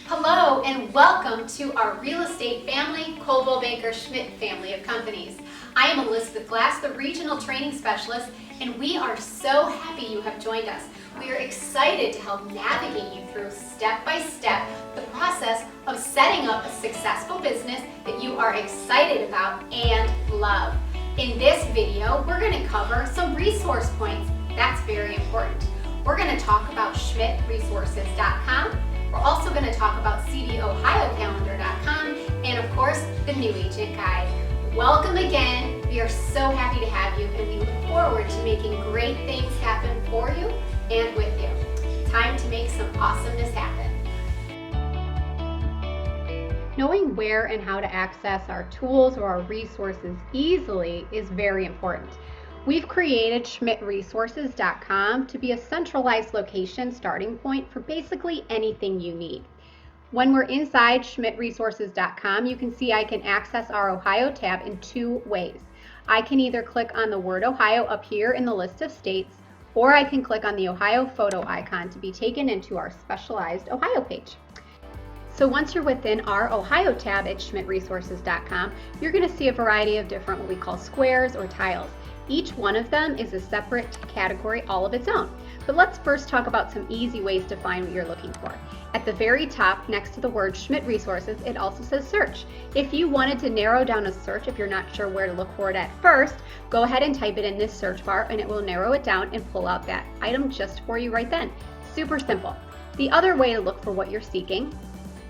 Hello and welcome to our real estate family, Coldwell Banker Schmidt family of companies. I am Elizabeth Glass, the Regional Training Specialist, and we are so happy you have joined us. We are excited to help navigate you through step by step the process of setting up a successful business that you are excited about and love. In this video, we're going to cover some resource points. That's very important. We're going to talk about SchmidtResources.com. We're also going to talk about CDOhioCalendar.com and of course the New Agent Guide. Welcome again. We are so happy to have you and we look forward to making great things happen for you and with you. Time to make some awesomeness happen. Knowing where and how to access our tools or our resources easily is very important. We've created SchmidtResources.com to be a centralized location starting point for basically anything you need. When we're inside SchmidtResources.com, you can see I can access our Ohio tab in two ways. I can either click on the word Ohio up here in the list of states, or I can click on the Ohio photo icon to be taken into our specialized Ohio page. So once you're within our Ohio tab at SchmidtResources.com, you're going to see a variety of different what we call squares or tiles. Each one of them is a separate category all of its own. But let's first talk about some easy ways to find what you're looking for. At the very top, next to the word Schmidt Resources, it also says search. If you wanted to narrow down a search, if you're not sure where to look for it at first, go ahead and type it in this search bar and it will narrow it down and pull out that item just for you right then. Super simple. The other way to look for what you're seeking,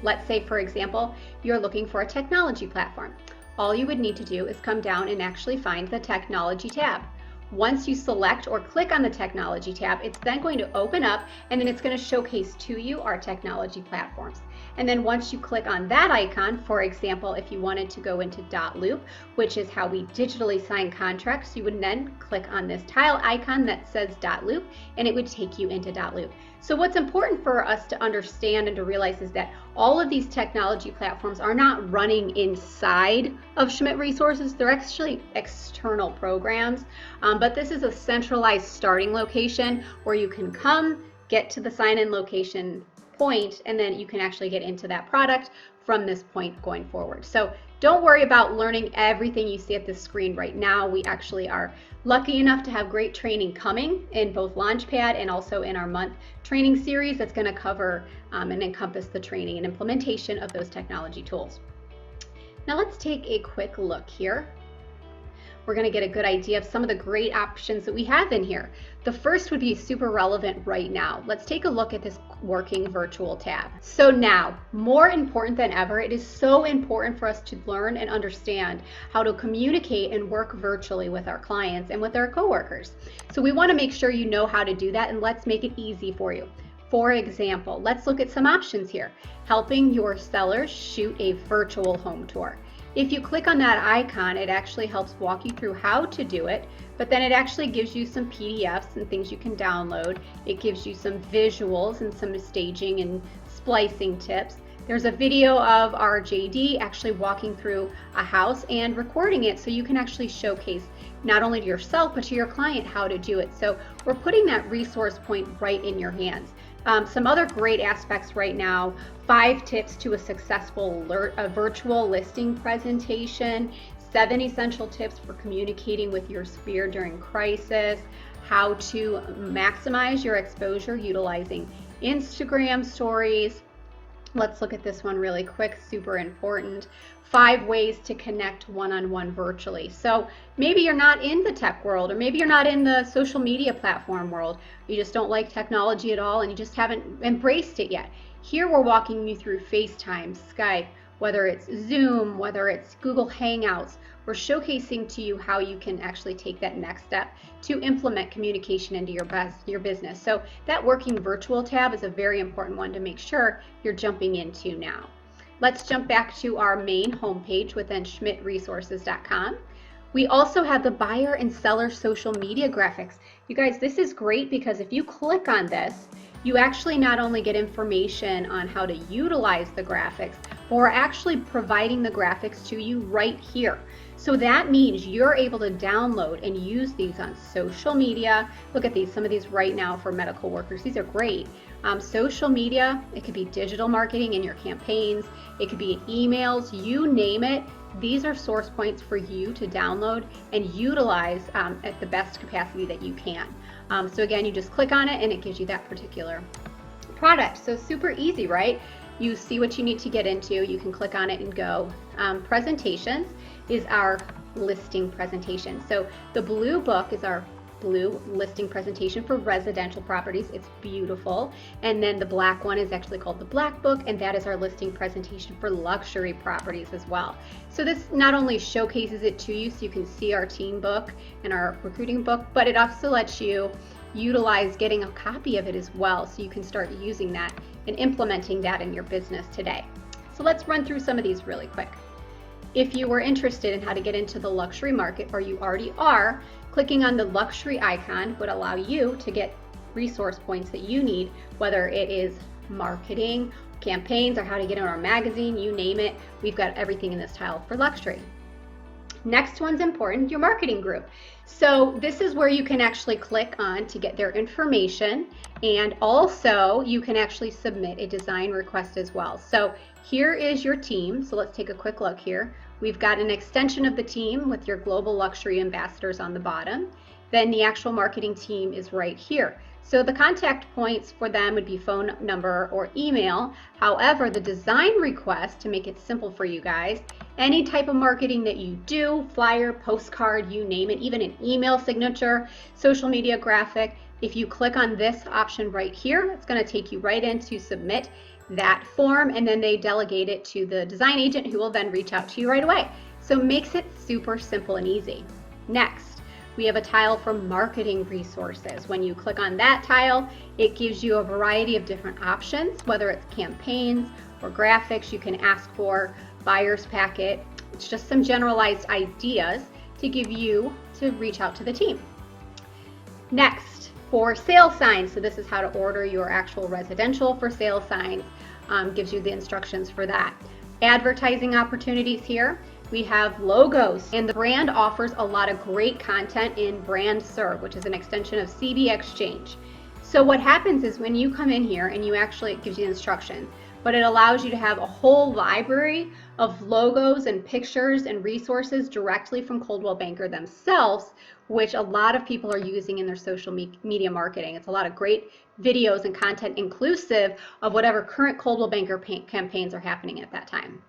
let's say for example, you're looking for a technology platform. All you would need to do is come down and actually find the Technology tab. Once you select or click on the Technology tab, it's then going to open up and then it's going to showcase to you our technology platforms. And then once you click on that icon, for example, if you wanted to go into dotloop, which is how we digitally sign contracts, you would then click on this tile icon that says dotloop and it would take you into dotloop. So what's important for us to understand and to realize is that all of these technology platforms are not running inside of Schmidt Resources. They're actually external programs, but this is a centralized starting location where you can come, get to the sign-in location point, and then you can actually get into that product from this point going forward. So don't worry about learning everything you see at this screen right now. We actually are lucky enough to have great training coming in both Launchpad and also in our month training series that's going to cover and encompass the training and implementation of those technology tools. Now let's take a quick look here. We're going to get a good idea of some of the great options that we have in here. The first would be super relevant right now. Let's take a look at this working virtual tab. So now, more important than ever, it is so important for us to learn and understand how to communicate and work virtually with our clients and with our coworkers. So we want to make sure you know how to do that, and let's make it easy for you. For example, let's look at some options here. Helping your sellers shoot a virtual home tour. If you click on that icon, it actually helps walk you through how to do it, but then it actually gives you some PDFs and things you can download. It gives you some visuals and some staging and splicing tips. There's a video of our JD actually walking through a house and recording it so you can actually showcase not only to yourself but to your client how to do it. So we're putting that resource point right in your hands. Some other great aspects right now: 5 tips to a successful virtual listing presentation, 7 essential tips for communicating with your sphere during crisis, how to maximize your exposure utilizing Instagram stories. Let's look at this one really quick, super important. 5 ways to connect one-on-one virtually. So maybe you're not in the tech world, or maybe you're not in the social media platform world. You just don't like technology at all and you just haven't embraced it yet. Here we're walking you through FaceTime, Skype, whether it's Zoom, whether it's Google Hangouts. We're showcasing to you how you can actually take that next step to implement communication into your business. So that working virtual tab is a very important one to make sure you're jumping into now. Let's jump back to our main homepage within SchmidtResources.com. We also have the buyer and seller social media graphics. You guys, this is great because if you click on this, you actually not only get information on how to utilize the graphics, but we're actually providing the graphics to you right here. So that means you're able to download and use these on social media. Look at these, some of these right now for medical workers. These are great. Social media, it could be digital marketing in your campaigns, it could be emails, you name it. These are source points for you to download and utilize at the best capacity that you can. So again, you just click on it and it gives you that particular product. So super easy, right? You see what you need to get into, you can click on it and go. Presentations is our listing presentation. So the blue book is our blue listing presentation for residential properties. It's beautiful. And then the black one is actually called the black book, and that is our listing presentation for luxury properties as well. So this not only showcases it to you so you can see our team book and our recruiting book, but it also lets you utilize getting a copy of it as well, so you can start using that and implementing that in your business today. So let's run through some of these really quick. If you were interested in how to get into the luxury market, or you already are, clicking on the luxury icon would allow you to get resource points that you need, whether it is marketing, campaigns, or how to get in our magazine, you name it. We've got everything in this tile for luxury. Next one's important, your marketing group. So this is where you can actually click on to get their information, and also you can actually submit a design request as well. So here is your team. So let's take a quick look here. We've got an extension of the team with your global luxury ambassadors on the bottom. Then the actual marketing team is right here. So the contact points for them would be phone number or email. However, the design request, to make it simple for you guys, any type of marketing that you do, flyer, postcard, you name it, even an email signature, social media graphic, if you click on this option right here, it's going to take you right in to submit that form, and then they delegate it to the design agent, who will then reach out to you right away. So it makes it super simple and easy. Next, we have a tile for marketing resources. When you click on that tile, it gives you a variety of different options, whether it's campaigns or graphics you can ask for, buyer's packet. It's just some generalized ideas to give you to reach out to the team. Next, for sale signs, so this is how to order your actual residential for sale signs, gives you the instructions for that. Advertising opportunities here. We have logos, and the brand offers a lot of great content in BrandServe, which is an extension of CB Exchange. So what happens is when you come in here and you actually, it gives you instructions, but it allows you to have a whole library of logos and pictures and resources directly from Coldwell Banker themselves, which a lot of people are using in their social media marketing. It's a lot of great videos and content inclusive of whatever current Coldwell Banker campaigns are happening at that time.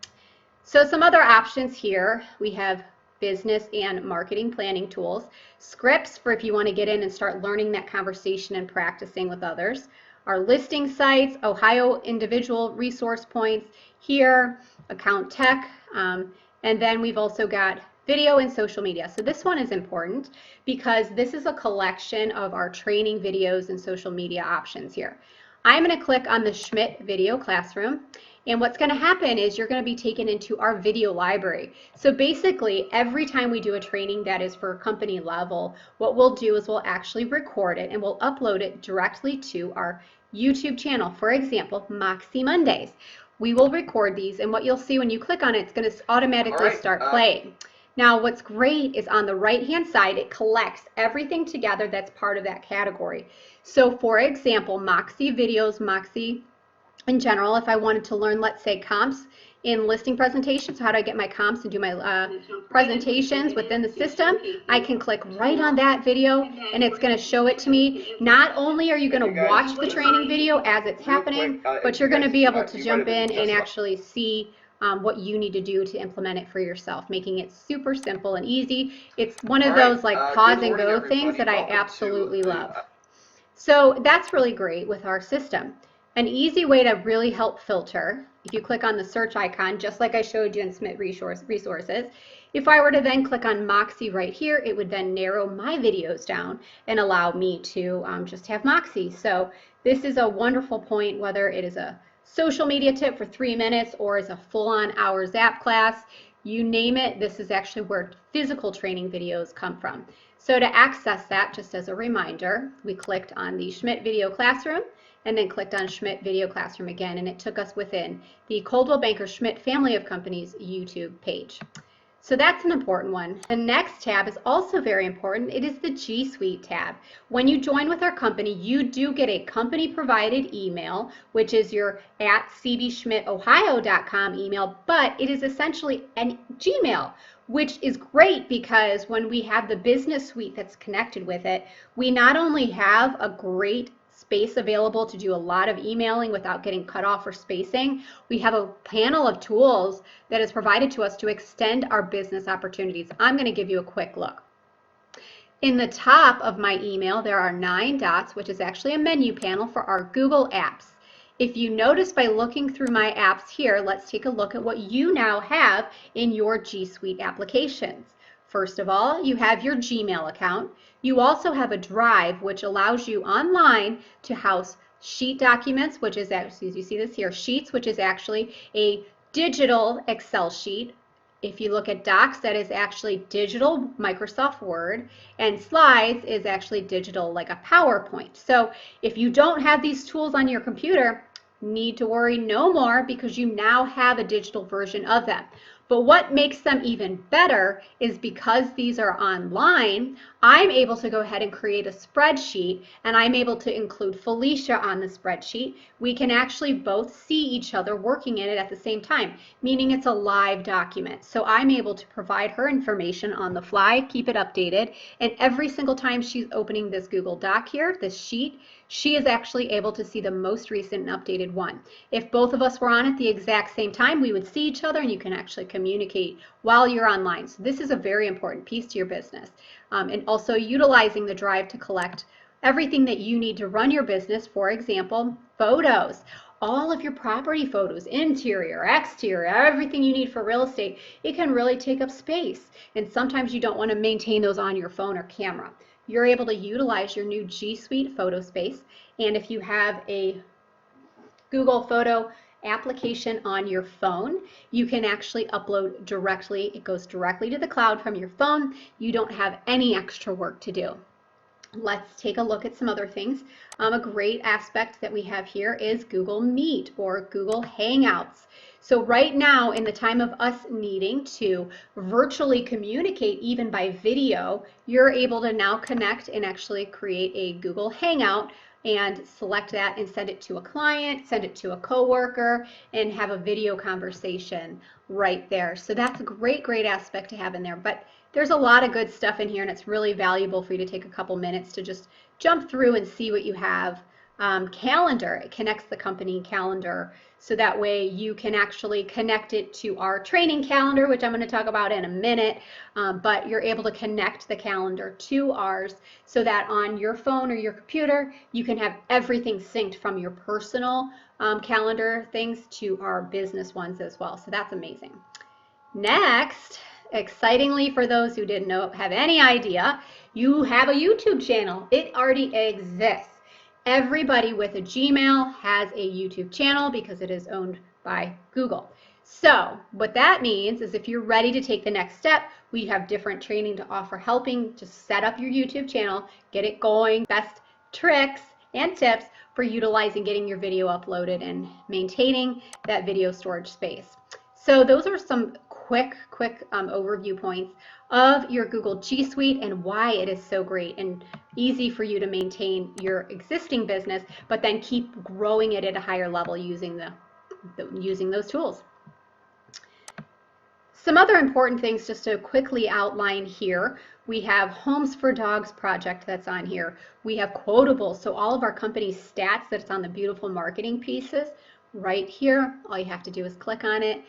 So some other options here, we have business and marketing planning tools, scripts for if you want to get in and start learning that conversation and practicing with others, our listing sites, Ohio individual resource points here, account tech, and then we've also got video and social media. So this one is important because this is a collection of our training videos and social media options here. I'm going to click on the Schmidt Video Classroom, and what's going to happen is you're going to be taken into our video library. So basically, every time we do a training that is for company level, what we'll do is we'll actually record it and we'll upload it directly to our YouTube channel. For example, Moxie Mondays. We will record these, and what you'll see when you click on it, it's going to automatically start playing. Now, what's great is on the right-hand side, it collects everything together that's part of that category. So for example, Moxie videos, Moxie in general, if I wanted to learn, let's say, comps in listing presentations, how do I get my comps and do my presentations within the system, I can click right on that video and it's going to show it to me. Not only are you going to watch the training video as it's happening, but you're going to be able to jump in and actually see what you need to do to implement it for yourself, making it super simple and easy. It's one of those like pause and go things that I absolutely love. So that's really great with our system. An easy way to really help filter, if you click on the search icon, just like I showed you in Schmidt Resources, if I were to then click on Moxie right here, it would then narrow my videos down and allow me to just have Moxie. So this is a wonderful point, whether it is a social media tip for 3 minutes or is a full-on hour Zap class, you name it, this is actually where physical training videos come from. So to access that, just as a reminder, we clicked on the Schmidt Video Classroom and then clicked on Schmidt Video Classroom again, and it took us within the Coldwell Banker Schmidt family of companies YouTube page. So that's an important one. The next tab is also very important. It is the G Suite tab. When you join with our company, you do get a company provided email, which is your at cbschmidtohio.com email, but it is essentially an Gmail, which is great because when we have the business suite that's connected with it, we not only have a great space available to do a lot of emailing without getting cut off or spacing, we have a panel of tools that is provided to us to extend our business opportunities. I'm going to give you a quick look. In the top of my email, there are 9 dots, which is actually a menu panel for our Google Apps. If you notice by looking through my apps here, let's take a look at what you now have in your G Suite applications. First of all, you have your Gmail account. You also have a Drive, which allows you online to house sheet documents, which is actually, as you see this here, Sheets, which is actually a digital Excel sheet. If you look at Docs, that is actually digital Microsoft Word, and Slides is actually digital like a PowerPoint. So if you don't have these tools on your computer, need to worry no more because you now have a digital version of them. But what makes them even better is because these are online, I'm able to go ahead and create a spreadsheet, and I'm able to include Felicia on the spreadsheet. We can actually both see each other working in it at the same time, meaning it's a live document. So I'm able to provide her information on the fly, keep it updated, and every single time she's opening this Google Doc here, this sheet, she is actually able to see the most recent and updated one. If both of us were on at the exact same time, we would see each other and you can actually communicate while you're online. So this is a very important piece to your business. And also utilizing the Drive to collect everything that you need to run your business. For example, photos. All of your property photos, interior, exterior, everything you need for real estate, it can really take up space. And sometimes you don't want to maintain those on your phone or camera. You're able to utilize your new G Suite photo space. And if you have a Google Photo application on your phone, you can actually upload directly. It goes directly to the cloud from your phone. You don't have any extra work to do. Let's take a look at some other things. A great aspect that we have here is Google Meet or Google Hangouts. So right now, in the time of us needing to virtually communicate even by video, you're able to now connect and actually create a Google Hangout and select that and send it to a client, send it to a coworker, and have a video conversation right there. So that's a great aspect to have in there. But there's a lot of good stuff in here, and it's really valuable for you to take a couple minutes to just jump through and see what you have. Calendar, it connects the company calendar, so that way you can actually connect it to our training calendar, which I'm going to talk about in a minute, but you're able to connect the calendar to ours so that on your phone or your computer, you can have everything synced from your personal calendar things to our business ones as well. So that's amazing. Next, excitingly, for those who didn't have any idea, you have a YouTube channel. It already exists. Everybody with a Gmail has a YouTube channel because it is owned by Google. So what that means is if you're ready to take the next step, we have different training to offer, helping to set up your YouTube channel, get it going, best tricks and tips for utilizing getting your video uploaded and maintaining that video storage space. So those are some quick overview points of your Google G Suite and why it is so great and easy for you to maintain your existing business, but then keep growing it at a higher level using those tools. Some other important things just to quickly outline here. We have Homes for Dogs project that's on here. We have Quotables, so all of our company's stats that's on the beautiful marketing pieces right here. All you have to do is click on it.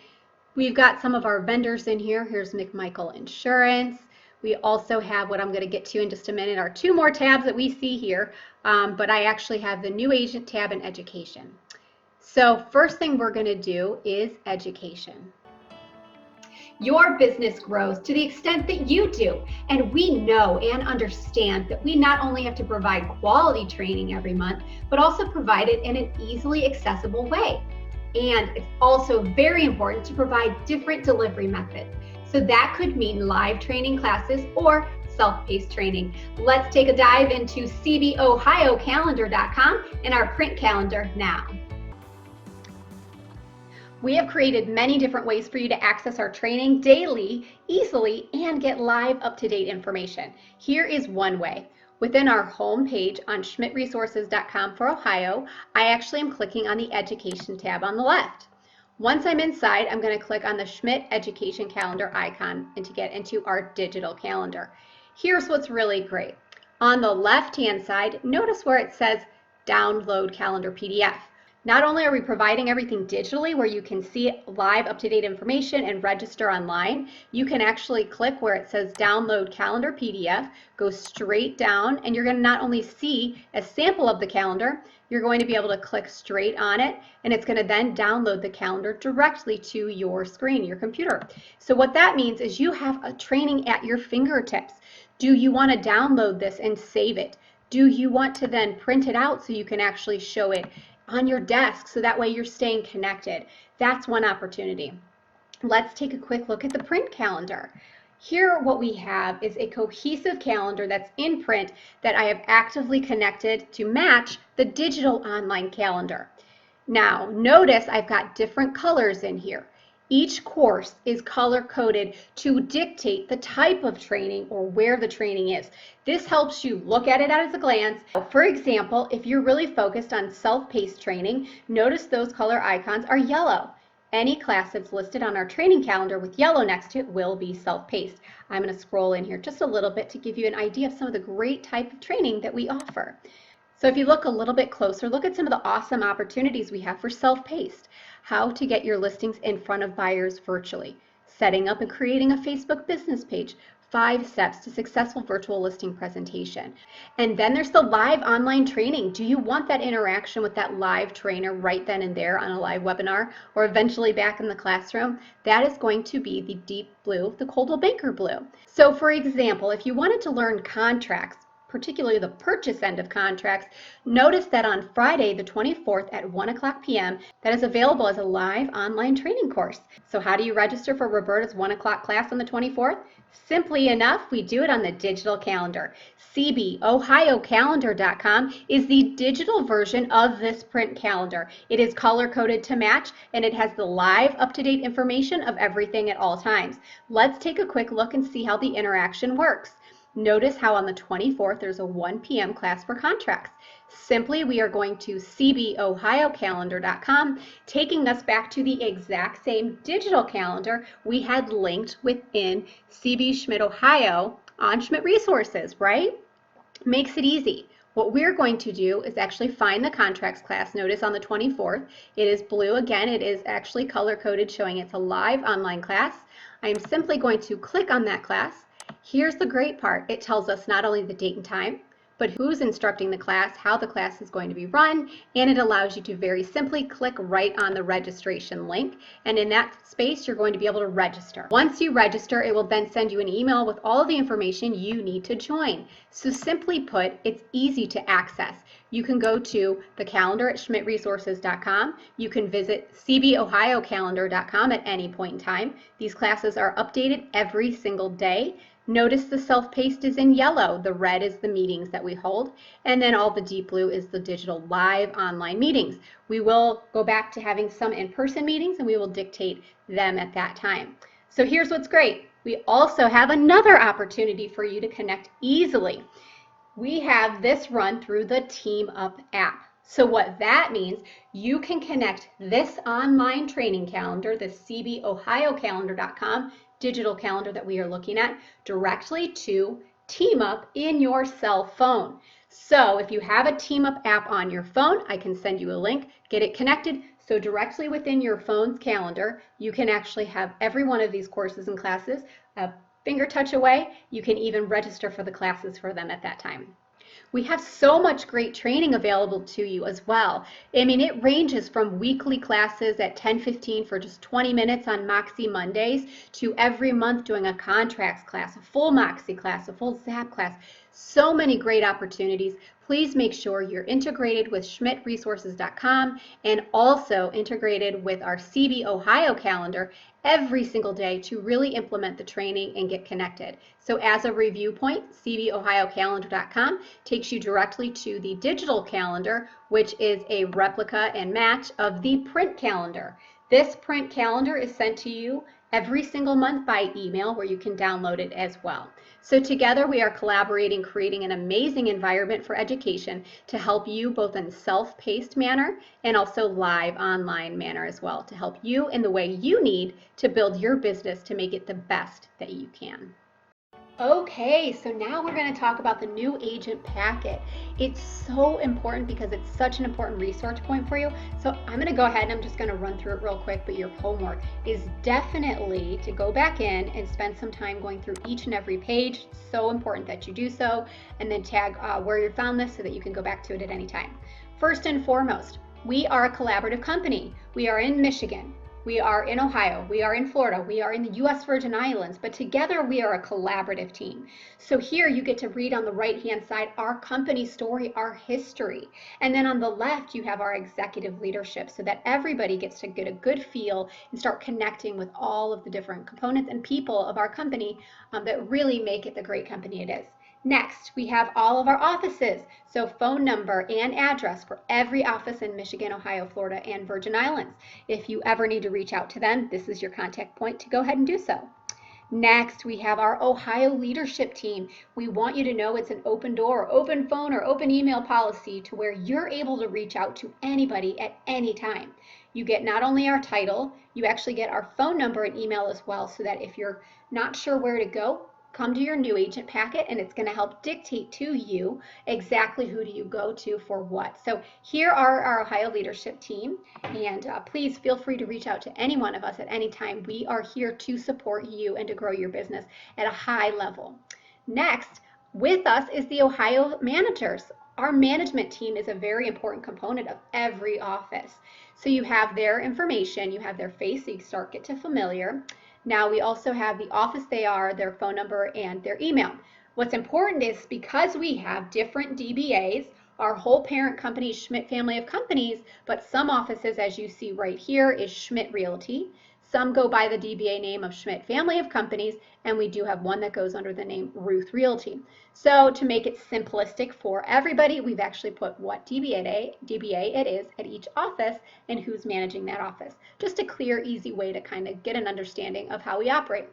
We've got some of our vendors in here. Here's McMichael Insurance. We also have, what I'm going to get to in just a minute, are 2 more tabs that we see here, but I actually have the new agent tab and education. So first thing we're going to do is education. Your business grows to the extent that you do, and we know and understand that we not only have to provide quality training every month, but also provide it in an easily accessible way. And it's also very important to provide different delivery methods. So that could mean live training classes or self-paced training. Let's take a dive into cbohiocalendar.com and our print calendar now. We have created many different ways for you to access our training daily, easily, and get live up-to-date information. Here is one way. Within our home page on schmidtresources.com for Ohio, I actually am clicking on the Education tab on the left. Once I'm inside, I'm going to click on the Schmidt Education Calendar icon and to get into our digital calendar. Here's what's really great. On the left-hand side, notice where it says Download Calendar PDF. Not only are we providing everything digitally where you can see live up-to-date information and register online, you can actually click where it says Download Calendar PDF, go straight down, and you're going to not only see a sample of the calendar, you're going to be able to click straight on it, and it's going to then download the calendar directly to your screen, your computer. So what that means is you have a training at your fingertips. Do you want to download this and save it? Do you want to then print it out so you can actually show it on your desk so that way you're staying connected? That's one opportunity. Let's take a quick look at the print calendar. Here what we have is a cohesive calendar that's in print that I have actively connected to match the digital online calendar. Now notice I've got different colors in here. Each course is color-coded to dictate the type of training or where the training is. This helps you look at it at a glance. For example, if you're really focused on self-paced training, notice those color icons are yellow. Any class that's listed on our training calendar with yellow next to it will be self-paced. I'm going to scroll in here just a little bit to give you an idea of some of the great type of training that we offer. So if you look a little bit closer, look at some of the awesome opportunities we have for self-paced. How to get your listings in front of buyers virtually. Setting up and creating a Facebook business page. 5 steps to successful virtual listing presentation. And then there's the live online training. Do you want that interaction with that live trainer right then and there on a live webinar or eventually back in the classroom? That is going to be the deep blue, the Coldwell Banker blue. So for example, if you wanted to learn contracts, particularly the purchase end of contracts, notice that on Friday the 24th at 1:00 p.m. that is available as a live online training course. So how do you register for Roberta's 1:00 class on the 24th? Simply enough, we do it on the digital calendar. cbohiocalendar.com is the digital version of this print calendar. It is color-coded to match, and it has the live up-to-date information of everything at all times. Let's take a quick look and see how the interaction works. Notice how on the 24th there's a 1 p.m. class for contracts. Simply, we are going to cbohiocalendar.com, taking us back to the exact same digital calendar we had linked within CB Schmidt Ohio on Schmidt Resources, right? Makes it easy. What we're going to do is actually find the contracts class. Notice on the 24th, it is blue again. It is actually color-coded, showing it's a live online class. I am simply going to click on that class. Here's the great part. It tells us not only the date and time, but who's instructing the class, how the class is going to be run, and it allows you to very simply click right on the registration link. And in that space, you're going to be able to register. Once you register, it will then send you an email with all of the information you need to join. So simply put, it's easy to access. You can go to the calendar at schmidtresources.com. You can visit cbohiocalendar.com at any point in time. These classes are updated every single day. Notice the self-paced is in yellow. The red is the meetings that we hold. And then all the deep blue is the digital live online meetings. We will go back to having some in-person meetings, and we will dictate them at that time. So here's what's great. We also have another opportunity for you to connect easily. We have this run through the Team Up app. So what that means, you can connect this online training calendar, the cbohiocalendar.com digital calendar that we are looking at, directly to Team Up in your cell phone. So if you have a Team Up app on your phone, I can send you a link, get it connected. So directly within your phone's calendar, you can actually have every one of these courses and classes a finger touch away. You can even register for the classes for them at that time. We have so much great training available to you as well. I mean, it ranges from weekly classes at 10:15 for just 20 minutes on Moxie Mondays to every month doing a contracts class, a full Moxie class, a full ZAP class. So many great opportunities. Please make sure you're integrated with schmidtresources.com and also integrated with our CB Ohio calendar every single day to really implement the training and get connected. So as a review point, cbohiocalendar.com takes you directly to the digital calendar, which is a replica and match of the print calendar. This print calendar is sent to you every single month by email where you can download it as well. So together we are collaborating, creating an amazing environment for education to help you both in self-paced manner and also live online manner as well, to help you in the way you need to build your business to make it the best that you can. Okay, so now we're going to talk about the new agent packet. It's so important because it's such an important resource point for you. So I'm going to go ahead and I'm just going to run through it real quick, but your homework is definitely to go back in and spend some time going through each and every page. It's so important that you do so, and then tag where you found this so that you can go back to it at any time. First and foremost, we are a collaborative company. We are in Michigan. We are in Ohio, we are in Florida, we are in the US Virgin Islands, but together we are a collaborative team. So here you get to read on the right-hand side our company story, our history. And then on the left, you have our executive leadership so that everybody gets to get a good feel and start connecting with all of the different components and people of our company that really make it the great company it is. Next, we have all of our offices, so phone number and address for every office in Michigan, Ohio, Florida, and Virgin Islands. If you ever need to reach out to them, this is your contact point to go ahead and do so. Next, we have our Ohio leadership team. We want you to know it's an open door, open phone, or open email policy to where you're able to reach out to anybody at any time. You get not only our title, you actually get our phone number and email as well, so that if you're not sure where to go, come to your new agent packet and it's going to help dictate to you exactly who do you go to for what. So here are our Ohio leadership team, and please feel free to reach out to any one of us at any time. We are here to support you and to grow your business at a high level. Next, with us is the Ohio managers. Our management team is a very important component of every office. So you have their information, you have their face, so you start get to familiar. Now we also have the office they are, their phone number, and their email. What's important is because we have different DBAs, our whole parent company is Schmidt Family of Companies, but some offices, as you see right here, is Schmidt Realty. Some go by the DBA name of Schmidt Family of Companies, and we do have one that goes under the name Ruth Realty. So to make it simplistic for everybody, we've actually put what DBA it is at each office and who's managing that office. Just a clear, easy way to kind of get an understanding of how we operate.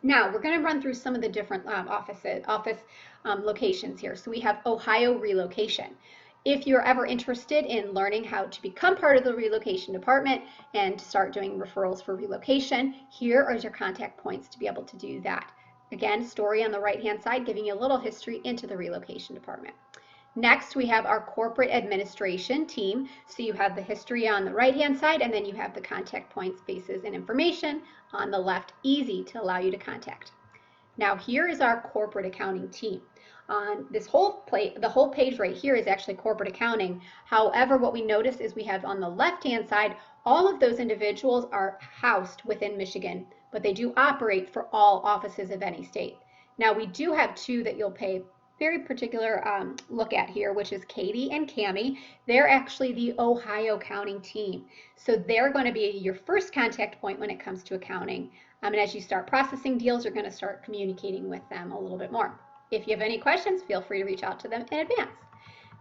Now we're going to run through some of the different office locations here. So we have Ohio Relocation. If you're ever interested in learning how to become part of the relocation department and start doing referrals for relocation, here are your contact points to be able to do that. Again, story on the right-hand side, giving you a little history into the relocation department. Next, we have our corporate administration team. So you have the history on the right-hand side, and then you have the contact points, faces, and information on the left, easy to allow you to contact. Now here is our corporate accounting team. On this the whole page right here is actually corporate accounting. However, what we notice is we have on the left-hand side, all of those individuals are housed within Michigan, but they do operate for all offices of any state. Now we do have two that you'll pay very particular look at here, which is Katie and Cami. They're actually the Ohio accounting team. So they're going to be your first contact point when it comes to accounting. And as you start processing deals, you're going to start communicating with them a little bit more. If you have any questions, feel free to reach out to them in advance.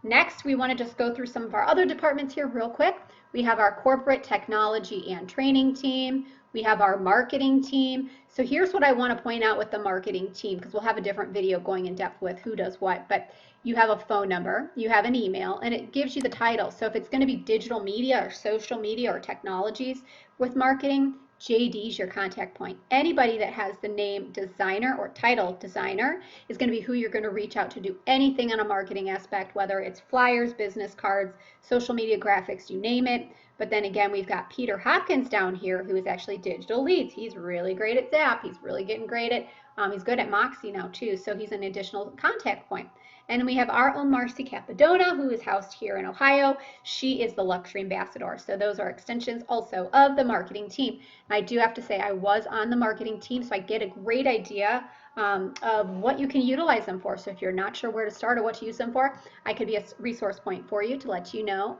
Next, we want to just go through some of our other departments here real quick. We have our corporate technology and training team. We have our marketing team. So here's what I want to point out with the marketing team, because we'll have a different video going in depth with who does what, but you have a phone number, you have an email, and it gives you the title. So if it's going to be digital media or social media or technologies with marketing, JD is your contact point. Anybody that has the name designer or title designer is going to be who you're going to reach out to do anything on a marketing aspect, whether it's flyers, business cards, social media graphics, you name it. But then again, we've got Peter Hopkins down here, who is actually digital leads. He's really great at Zap. He's really getting great at, he's good at Moxie now too. So he's an additional contact point. And we have our own Marcy Capadona, who is housed here in Ohio. She is the luxury ambassador. So those are extensions also of the marketing team. I do have to say I was on the marketing team, so I get a great idea of what you can utilize them for. So if you're not sure where to start or what to use them for, I could be a resource point for you to let you know.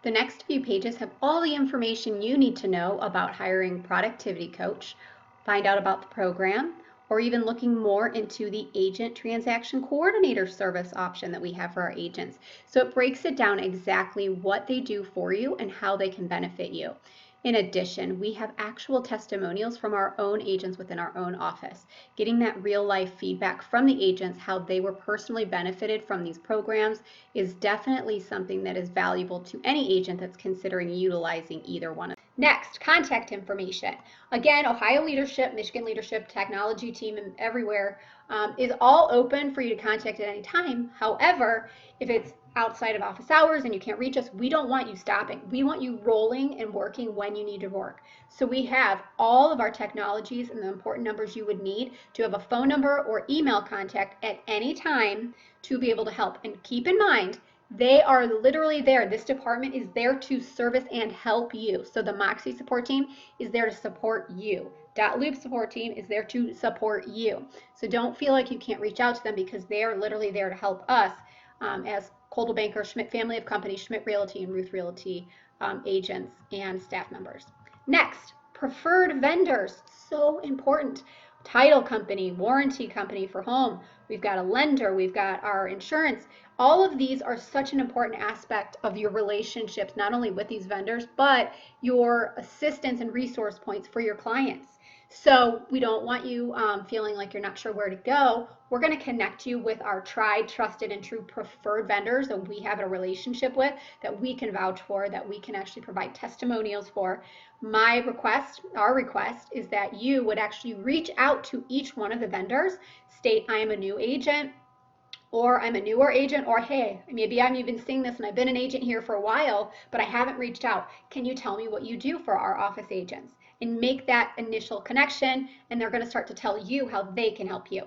The next few pages have all the information you need to know about hiring productivity coach, find out about the program, or even looking more into the agent transaction coordinator service option that we have for our agents. So it breaks it down exactly what they do for you and how they can benefit you. In addition, we have actual testimonials from our own agents within our own office, getting that real life feedback from the agents, how they were personally benefited from these programs is definitely something that is valuable to any agent that's considering utilizing either one. Next, contact information. Again, Ohio leadership, Michigan leadership, technology team, and everywhere is all open for you to contact at any time. However, if it's outside of office hours and you can't reach us, we don't want you stopping. We want you rolling and working when you need to work. So we have all of our technologies and the important numbers you would need to have a phone number or email contact at any time to be able to help. And keep in mind, they are literally there. This department is there to service and help you. So the Moxie support team is there to support you. Loop support team is there to support you. So don't feel like you can't reach out to them because they are literally there to help us as Coldwell Banker, Schmidt family of companies, Schmidt Realty and Ruth Realty agents and staff members. Next, preferred vendors. So important. Title company, warranty company for home. We've got a lender. We've got our insurance. All of these are such an important aspect of your relationships, not only with these vendors, but your assistance and resource points for your clients. So we don't want you feeling like you're not sure where to go. We're going to connect you with our tried, trusted, and true preferred vendors that we have a relationship with, that we can vouch for, that we can actually provide testimonials for. My request, our request, is that you would actually reach out to each one of the vendors, state I am a new agent, or I'm a newer agent, or hey, maybe I'm even seeing this and I've been an agent here for a while, but I haven't reached out. Can you tell me what you do for our office agents? And make that initial connection, and they're going to start to tell you how they can help you.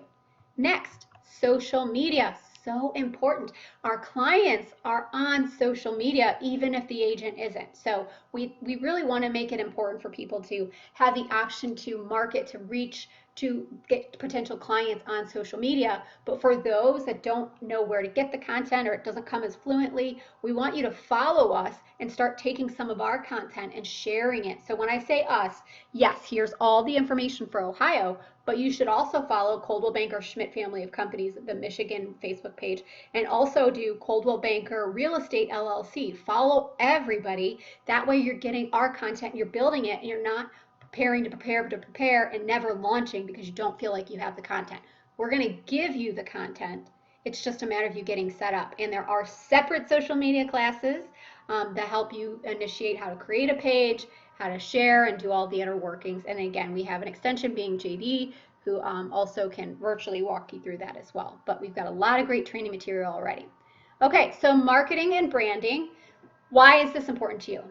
Next, social media. So important. Our clients are on social media even if the agent isn't. So we really want to make it important for people to have the option to market, to reach, to get potential clients on social media. But for those that don't know where to get the content or it doesn't come as fluently, we want you to follow us and start taking some of our content and sharing it. So when I say us, yes, here's all the information for Ohio, but you should also follow Coldwell Banker Schmidt family of companies, the Michigan Facebook page, and also do Coldwell Banker Real Estate LLC. Follow everybody. That way you're getting our content, you're building it, and you're not preparing to prepare and never launching because you don't feel like you have the content. We're going to give you the content. It's just a matter of you getting set up. And there are separate social media classes that help you initiate how to create a page, how to share, and do all the inner workings. And again, we have an extension being JD, who also can virtually walk you through that as well. But we've got a lot of great training material already. Okay, so marketing and branding. Why is this important to you?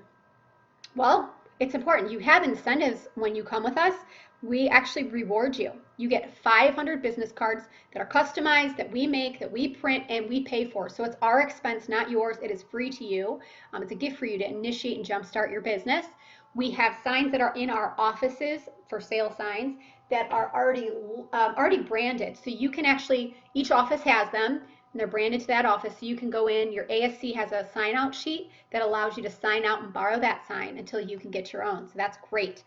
Well, it's important. You have incentives when you come with us. We actually reward you. You get 500 business cards that are customized, that we make, that we print, and we pay for. So it's our expense, not yours. It is free to you. It's a gift for you to initiate and jumpstart your business. We have signs that are in our offices, for sale signs, that are already branded. So you can actually, each office has them, and they're branded to that office. So you can go in, your ASC has a sign out sheet that allows you to sign out and borrow that sign until you can get your own. So that's great.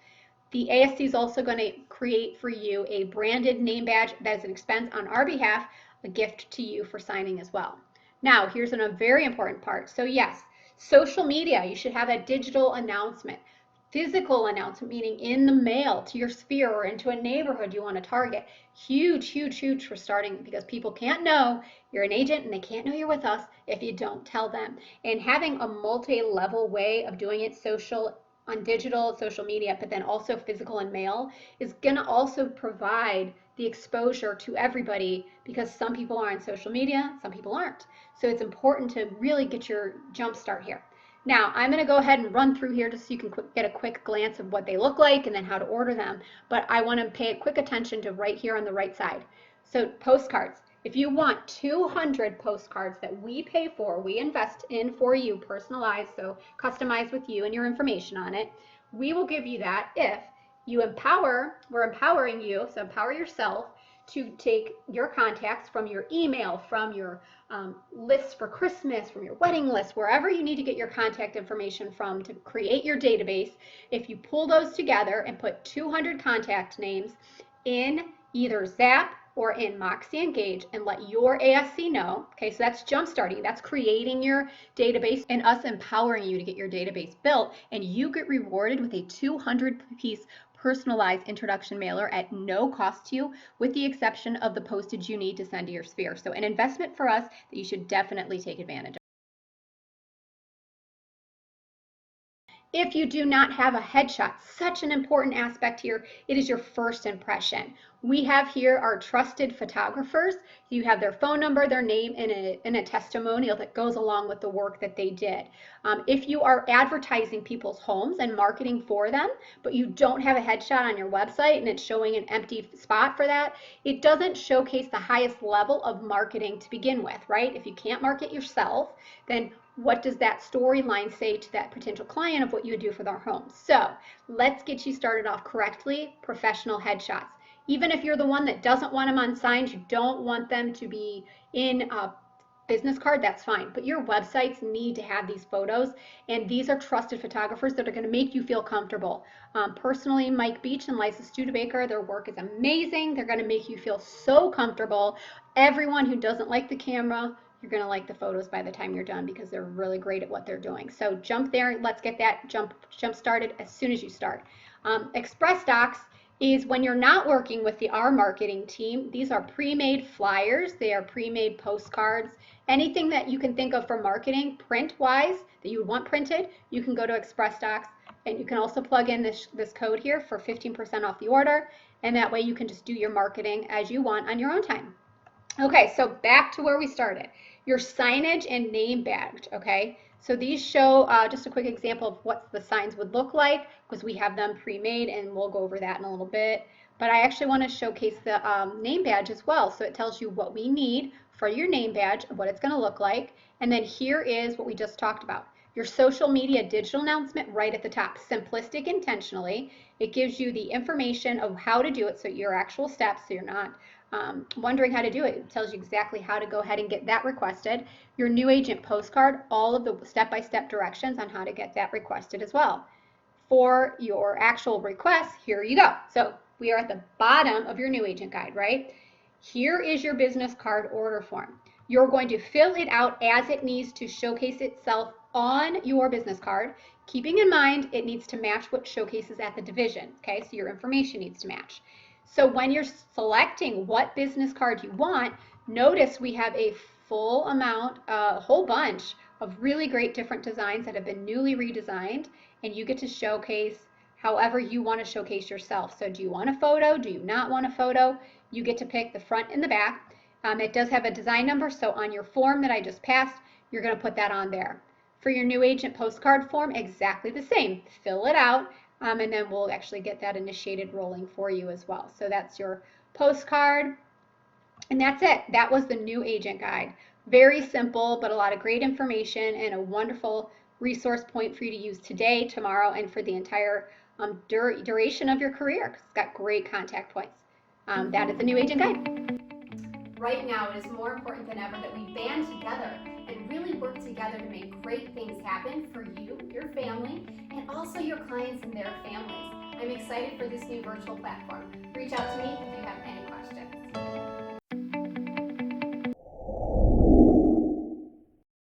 The ASC is also going to create for you a branded name badge that is an expense on our behalf, a gift to you for signing as well. Now, here's a very important part. So yes, social media, you should have a digital announcement. Physical announcement, meaning in the mail to your sphere or into a neighborhood you want to target. Huge, huge, huge for starting, because people can't know you're an agent and they can't know you're with us if you don't tell them. And having a multi-level way of doing it, social, on digital, social media, but then also physical and mail, is going to also provide the exposure to everybody, because some people are on social media, some people aren't. So it's important to really get your jump start here. Now, I'm going to go ahead and run through here just so you can get a quick glance of what they look like and then how to order them. But I want to pay quick attention to right here on the right side. So postcards. If you want 200 postcards that we pay for, we invest in for you, personalized, so customized with you and your information on it, we will give you that if you we're empowering you, so empower yourself to take your contacts from your email, from your lists for Christmas, from your wedding list, wherever you need to get your contact information from to create your database. If you pull those together and put 200 contact names in either Zap or in Moxie Engage and let your ASC know. Okay, so that's jumpstarting. That's creating your database and us empowering you to get your database built, and you get rewarded with a 200-piece personalized introduction mailer at no cost to you, with the exception of the postage you need to send to your sphere. So an investment for us that you should definitely take advantage of. If you do not have a headshot, such an important aspect here, it is your first impression. We have here our trusted photographers. You have their phone number, their name, and a testimonial that goes along with the work that they did. If you are advertising people's homes and marketing for them, but you don't have a headshot on your website and it's showing an empty spot for that, it doesn't showcase the highest level of marketing to begin with, right? If you can't market yourself, then what does that storyline say to that potential client of what you would do for their home? So let's get you started off correctly. Professional headshots. Even if you're the one that doesn't want them on signs, you don't want them to be in a business card, that's fine. But your websites need to have these photos, and these are trusted photographers that are going to make you feel comfortable. Personally, Mike Beach and Liza Studebaker, their work is amazing. They're going to make you feel so comfortable. Everyone who doesn't like the camera, you're going to like the photos by the time you're done because they're really great at what they're doing. So jump there. Let's get that jump started as soon as you start. Express Docs is when you're not working with our marketing team. These are pre-made flyers. They are pre-made postcards. Anything that you can think of for marketing, print-wise, that you would want printed, you can go to Express Docs, and you can also plug in this code here for 15% off the order, and that way you can just do your marketing as you want on your own time. Okay, so back to where we started. Your signage and name badge, okay? So these show just a quick example of what the signs would look like, because we have them pre-made, and we'll go over that in a little bit. But I actually want to showcase the name badge as well. So it tells you what we need for your name badge, what it's going to look like. And then here is what we just talked about. Your social media digital announcement right at the top. Simplistic intentionally. It gives you the information of how to do it, so your actual steps, so you're not wondering how to do it. It tells you exactly how to go ahead and get that requested. Your new agent postcard, all of the step-by-step directions on how to get that requested as well. For your actual request, here you go. So we are at the bottom of your new agent guide, right? Here is your business card order form. You're going to fill it out as it needs to showcase itself on your business card, keeping in mind it needs to match what showcases at the division, okay? So your information needs to match. So when you're selecting what business card you want, notice we have a full amount, a whole bunch of really great different designs that have been newly redesigned, and you get to showcase however you want to showcase yourself. So do you want a photo? Do you not want a photo? You get to pick the front and the back. It does have a design number, so on your form that I just passed, you're going to put that on there. For your new agent postcard form, exactly the same. Fill it out, and then we'll actually get that initiated rolling for you as well. So that's your postcard, and that's it. That was the new agent guide. Very simple, but a lot of great information and a wonderful resource point for you to use today, tomorrow, and for the entire duration of your career. It's got great contact points. That is the new agent guide. Right now, it is more important than ever that we band together and really work together to make great things happen for you, your family, and also your clients and their families. I'm excited for this new virtual platform. Reach out to